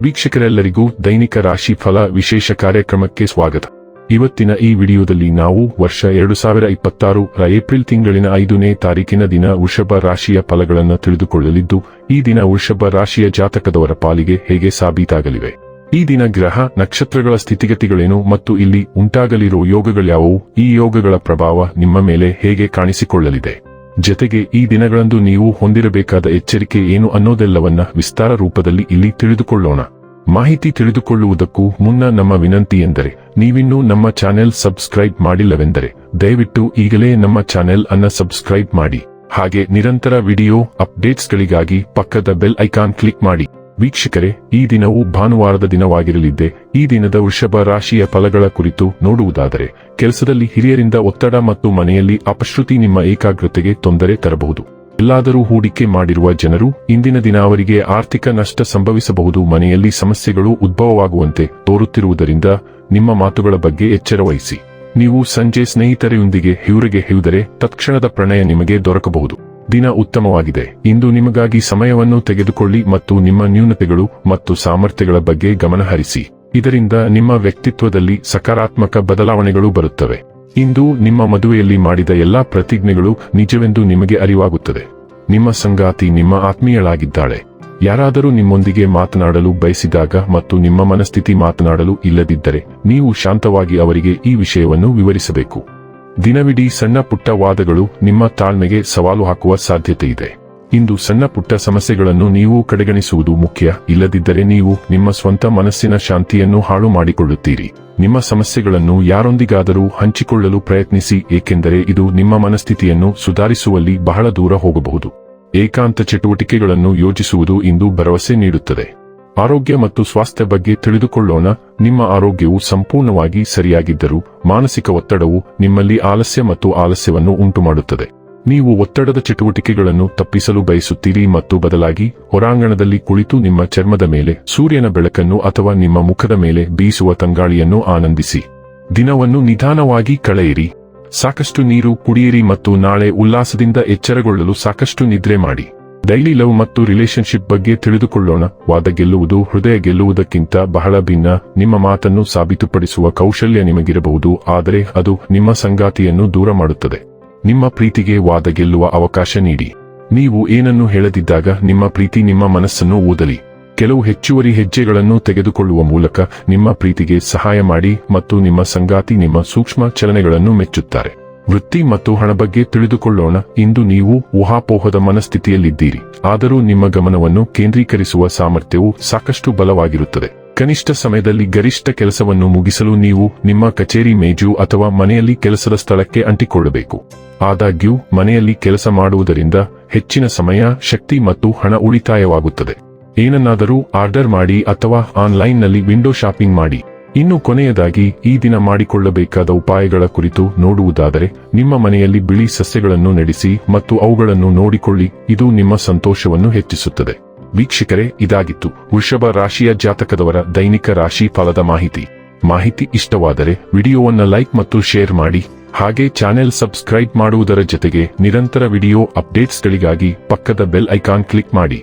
ವೀಕ್ಷಕರೆಲ್ಲರಿಗೂ ದೈನಿಕ ರಾಶಿ ಫಲ ವಿಶೇಷ ಕಾರ್ಯಕ್ರಮಕ್ಕೆ ಸ್ವಾಗತ. ಇವತ್ತಿನ ಈ ವಿಡಿಯೋದಲ್ಲಿ ನಾವು ವರ್ಷ 2026 ರ ಏಪ್ರಿಲ್ ತಿಂಗಳಿನ 5ನೇ ತಾರೀಕಿನ ದಿನ ವೃಷಭ ರಾಶಿಯ ಫಲಗಳನ್ನು ತಿಳಿದುಕೊಳ್ಳಲಿದ್ದು, ಈ ದಿನ ವೃಷಭ ರಾಶಿಯ ಜಾತಕದವರ ಪಾಲಿಗೆ ಹೇಗೆ ಸಾಬೀತಾಗಲಿವೆ, ಈ ದಿನ ಗ್ರಹ ನಕ್ಷತ್ರಗಳ ಸ್ಥಿತಿಗತಿಗಳೇನು ಮತ್ತು ಇಲ್ಲಿ ಉಂಟಾಗಲಿರುವ ಯೋಗಗಳ್ಯಾವುವು, ಈ ಯೋಗಗಳ ಪ್ರಭಾವ ನಿಮ್ಮ ಮೇಲೆ ಹೇಗೆ ಕಾಣಿಸಿಕೊಳ್ಳಲಿದೆ, ಜತೆಗೆ ಈ ದಿನಗಳಂದು ನೀವು ಹೊಂದಿರಬೇಕಾದ ಎಚ್ಚರಿಕೆ ಏನು ಅನ್ನೋದೆಲ್ಲವನ್ನ ವಿಸ್ತಾರ ರೂಪದಲ್ಲಿ ಇಲ್ಲಿ ತಿಳಿದುಕೊಳ್ಳೋಣ. ಮಾಹಿತಿ ತಿಳಿದುಕೊಳ್ಳುವುದಕ್ಕೂ ಮುನ್ನ ನಮ್ಮ ವಿನಂತಿ ಎಂದರೆ, ನೀವಿನ್ನೂ ನಮ್ಮ ಚಾನೆಲ್ ಸಬ್ಸ್ಕ್ರೈಬ್ ಮಾಡಿಲ್ಲವೆಂದರೆ ದಯವಿಟ್ಟು ಈಗಲೇ ನಮ್ಮ ಚಾನೆಲ್ ಅನ್ನ ಸಬ್ಸ್ಕ್ರೈಬ್ ಮಾಡಿ. ಹಾಗೆ ನಿರಂತರ ವಿಡಿಯೋ ಅಪ್ಡೇಟ್ಸ್ಗಳಿಗಾಗಿ ಪಕ್ಕದ ಬೆಲ್ ಐಕಾನ್ ಕ್ಲಿಕ್ ಮಾಡಿ. ವೀಕ್ಷಕರೇ, ಈ ದಿನವು ಭಾನುವಾರದ ದಿನವಾಗಿರಲಿದ್ದೆ. ಈ ದಿನದ ವೃಷಭ ರಾಶಿಯ ಫಲಗಳ ಕುರಿತು ನೋಡುವುದಾದರೆ, ಕೆಲಸದಲ್ಲಿ ಹಿರಿಯರಿಂದ ಒತ್ತಡ ಮತ್ತು ಮನೆಯಲ್ಲಿ ಅಪಶ್ರುತಿ ನಿಮ್ಮ ಏಕಾಗ್ರತೆಗೆ ತೊಂದರೆ ತರಬಹುದು. ಎಲ್ಲಾದರೂ ಹೂಡಿಕೆ ಮಾಡಿರುವ ಜನರು ಇಂದಿನ ದಿನ ಅವರಿಗೆ ಆರ್ಥಿಕ ನಷ್ಟ ಸಂಭವಿಸಬಹುದು. ಮನೆಯಲ್ಲಿ ಸಮಸ್ಯೆಗಳು ಉದ್ಭವವಾಗುವಂತೆ ತೋರುತ್ತಿರುವುದರಿಂದ ನಿಮ್ಮ ಮಾತುಗಳ ಬಗ್ಗೆ ಎಚ್ಚರ ವಹಿಸಿ. ನೀವು ಸಂಜೆ ಸ್ನೇಹಿತರೊಂದಿಗೆ ಊರಿಗೆ ಹೋದರೆ ತತ್ಕ್ಷಣದ ಪ್ರಣಯ ನಿಮಗೆ ದೊರಕಬಹುದು. ದಿನ ಉತ್ತಮವಾಗಿದೆ. ಇಂದು ನಿಮಗಾಗಿ ಸಮಯವನ್ನು ತೆಗೆದುಕೊಳ್ಳಿ ಮತ್ತು ನಿಮ್ಮ ನ್ಯೂನತೆಗಳು ಮತ್ತು ಸಾಮರ್ಥ್ಯಗಳ ಬಗ್ಗೆ ಗಮನಹರಿಸಿ. ಇದರಿಂದ ನಿಮ್ಮ ವ್ಯಕ್ತಿತ್ವದಲ್ಲಿ ಸಕಾರಾತ್ಮಕ ಬದಲಾವಣೆಗಳು ಬರುತ್ತವೆ. ಇಂದು ನಿಮ್ಮ ಮದುವೆಯಲ್ಲಿ ಮಾಡಿದ ಎಲ್ಲಾ ಪ್ರತಿಜ್ಞೆಗಳು ನಿಜವೆಂದು ನಿಮಗೆ ಅರಿವಾಗುತ್ತದೆ. ನಿಮ್ಮ ಸಂಗಾತಿ ನಿಮ್ಮ ಆತ್ಮೀಯಳಾಗಿದ್ದಾಳೆ. ಯಾರಾದರೂ ನಿಮ್ಮೊಂದಿಗೆ ಮಾತನಾಡಲು ಬಯಸಿದಾಗ ಮತ್ತು ನಿಮ್ಮ ಮನಸ್ಥಿತಿ ಮಾತನಾಡಲು ಇಲ್ಲದಿದ್ದರೆ, ನೀವು ಶಾಂತವಾಗಿ ಅವರಿಗೆ ಈ ವಿಷಯವನ್ನು ವಿವರಿಸಬೇಕು. ದಿನವಿಡೀ ಸಣ್ಣ ಪುಟ್ಟ ವಾದಗಳು ನಿಮ್ಮ ತಾಳ್ಮೆಗೆ ಸವಾಲು ಹಾಕುವ ಸಾಧ್ಯತೆಯಿದೆ. ಇಂದು ಸಣ್ಣ ಪುಟ್ಟ ಸಮಸ್ಯೆಗಳನ್ನು ನೀವು ಕಡೆಗಣಿಸುವುದು ಮುಖ್ಯ, ಇಲ್ಲದಿದ್ದರೆ ನೀವು ನಿಮ್ಮ ಸ್ವಂತ ಮನಸ್ಸಿನ ಶಾಂತಿಯನ್ನು ಹಾಳು ಮಾಡಿಕೊಳ್ಳುತ್ತೀರಿ. ನಿಮ್ಮ ಸಮಸ್ಯೆಗಳನ್ನು ಯಾರೊಂದಿಗಾದರೂ ಹಂಚಿಕೊಳ್ಳಲು ಪ್ರಯತ್ನಿಸಿ, ಏಕೆಂದರೆ ಇದು ನಿಮ್ಮ ಮನಸ್ಥಿತಿಯನ್ನು ಸುಧಾರಿಸುವಲ್ಲಿ ಬಹಳ ದೂರ ಹೋಗಬಹುದು. ಏಕಾಂತ ಚಟುವಟಿಕೆಗಳನ್ನು ಯೋಜಿಸುವುದು ಇಂದು ಭರವಸೆ ನೀಡುತ್ತದೆ. ಆರೋಗ್ಯ ಮತ್ತು ಸ್ವಾಸ್ಥ್ಯ ಬಗ್ಗೆ ತಿಳಿದುಕೊಳ್ಳೋಣ. ನಿಮ್ಮ ಆರೋಗ್ಯವು ಸಂಪೂರ್ಣವಾಗಿ ಸರಿಯಾಗಿದ್ದರೂ ಮಾನಸಿಕ ಒತ್ತಡವು ನಿಮ್ಮಲ್ಲಿ ಆಲಸ್ಯ ಮತ್ತು ಆಲಸ್ಯವನ್ನು ಉಂಟುಮಾಡುತ್ತದೆ. ನೀವು ಒತ್ತಡದ ಚಟುವಟಿಕೆಗಳನ್ನು ತಪ್ಪಿಸಲು ಬಯಸುತ್ತೀರಿ ಮತ್ತು ಬದಲಾಗಿ ಹೊರಾಂಗಣದಲ್ಲಿ ಕುಳಿತು ನಿಮ್ಮ ಚರ್ಮದ ಮೇಲೆ ಸೂರ್ಯನ ಬೆಳಕನ್ನು ಅಥವಾ ನಿಮ್ಮ ಮುಖದ ಮೇಲೆ ಬೀಸುವ ತಂಗಾಳಿಯನ್ನು ಆನಂದಿಸಿ. ದಿನವನ್ನು ನಿಧಾನವಾಗಿ ಕಳೆಯಿರಿ. ಸಾಕಷ್ಟು ನೀರು ಕುಡಿಯಿರಿ ಮತ್ತು ನಾಳೆ ಉಲ್ಲಾಸದಿಂದ ಎಚ್ಚರಗೊಳ್ಳಲು ಸಾಕಷ್ಟು ನಿದ್ರೆ ಮಾಡಿ. ಡೈಲಿ ಲವ್ ಮತ್ತು ರಿಲೇಶನ್ಶಿಪ್ ಬಗ್ಗೆ ತಿಳಿದುಕೊಳ್ಳೋಣ. ವಾದ ಗೆಲ್ಲುವುದು ಹೃದಯ ಗೆಲ್ಲುವುದಕ್ಕಿಂತ ಬಹಳ ಭಿನ್ನ. ನಿಮ್ಮ ಮಾತನ್ನು ಸಾಬೀತುಪಡಿಸುವ ಕೌಶಲ್ಯ ನಿಮಗಿರಬಹುದು, ಆದರೆ ಅದು ನಿಮ್ಮ ಸಂಗಾತಿಯನ್ನು ದೂರ ಮಾಡುತ್ತದೆ. ನಿಮ್ಮ ಪ್ರೀತಿಗೆ ವಾದ ಗೆಲ್ಲುವ ಅವಕಾಶ ನೀಡಿ. ನೀವು ಏನನ್ನು ಹೇಳದಿದ್ದಾಗ ನಿಮ್ಮ ಪ್ರೀತಿ ನಿಮ್ಮ ಮನಸ್ಸನ್ನು ಓದಲಿ. ಕೆಲವು ಹೆಚ್ಚುವರಿ ಹೆಜ್ಜೆಗಳನ್ನು ತೆಗೆದುಕೊಳ್ಳುವ ಮೂಲಕ ನಿಮ್ಮ ಪ್ರೀತಿಗೆ ಸಹಾಯ ಮಾಡಿ ಮತ್ತು ನಿಮ್ಮ ಸಂಗಾತಿ ನಿಮ್ಮ ಸೂಕ್ಷ್ಮ ಚಲನೆಗಳನ್ನು ಮೆಚ್ಚುತ್ತಾರೆ. ವೃತ್ತಿ ಮತ್ತು ಹಣ ಬಗ್ಗೆ ತಿಳಿದುಕೊಳ್ಳೋಣ. ಇಂದು ನೀವು ಊಹಾಪೋಹದ ಮನಸ್ಥಿತಿಯಲ್ಲಿದ್ದೀರಿ, ಆದರೂ ನಿಮ್ಮ ಗಮನವನ್ನು ಕೇಂದ್ರೀಕರಿಸುವ ಸಾಮರ್ಥ್ಯವು ಸಾಕಷ್ಟು ಬಲವಾಗಿರುತ್ತದೆ. ಕನಿಷ್ಠ ಸಮಯದಲ್ಲಿ ಗರಿಷ್ಠ ಕೆಲಸವನ್ನು ಮುಗಿಸಲು ನೀವು ನಿಮ್ಮ ಕಚೇರಿ ಮೇಜು ಅಥವಾ ಮನೆಯಲ್ಲಿ ಕೆಲಸದ ಸ್ಥಳಕ್ಕೆ ಅಂಟಿಕೊಳ್ಳಬೇಕು. ಆದಾಗ್ಯೂ ಮನೆಯಲ್ಲಿ ಕೆಲಸ ಮಾಡುವುದರಿಂದ ಹೆಚ್ಚಿನ ಸಮಯ, ಶಕ್ತಿ ಮತ್ತು ಹಣ ಉಳಿತಾಯವಾಗುತ್ತದೆ. ಏನನ್ನಾದರೂ ಆರ್ಡರ್ ಮಾಡಿ ಅಥವಾ ಆನ್ಲೈನ್ನಲ್ಲಿ ವಿಂಡೋ ಶಾಪಿಂಗ್ ಮಾಡಿ. ಇನ್ನು ಕೊನೆಯದಾಗಿ ಈ ದಿನ ಮಾಡಿಕೊಳ್ಳಬೇಕಾದ ಉಪಾಯಗಳ ಕುರಿತು ನೋಡುವುದಾದರೆ, ನಿಮ್ಮ ಮನೆಯಲ್ಲಿ ಬಿಳಿ ಸಸ್ಯಗಳನ್ನು ನೆಡೆಸಿ ಮತ್ತು ಅವುಗಳನ್ನು ನೋಡಿಕೊಳ್ಳಿ. ಇದು ನಿಮ್ಮ ಸಂತೋಷವನ್ನು ಹೆಚ್ಚಿಸುತ್ತದೆ. ವೀಕ್ಷಕರೇ, ಇದಾಗಿತ್ತು ವೃಷಭ ರಾಶಿಯ ಜಾತಕದವರ ದೈನಿಕ ರಾಶಿ ಫಲದ ಮಾಹಿತಿ ಇಷ್ಟವಾದರೆ ವಿಡಿಯೋವನ್ನು ಲೈಕ್ ಮತ್ತು ಶೇರ್ ಮಾಡಿ. ಹಾಗೆ ಚಾನೆಲ್ ಸಬ್ಸ್ಕ್ರೈಬ್ ಮಾಡುವುದರ ಜೊತೆಗೆ ನಿರಂತರ ವಿಡಿಯೋ ಅಪ್ಡೇಟ್ಸ್ಗಳಿಗಾಗಿ ಪಕ್ಕದ ಬೆಲ್ ಐಕಾನ್ ಕ್ಲಿಕ್ ಮಾಡಿ.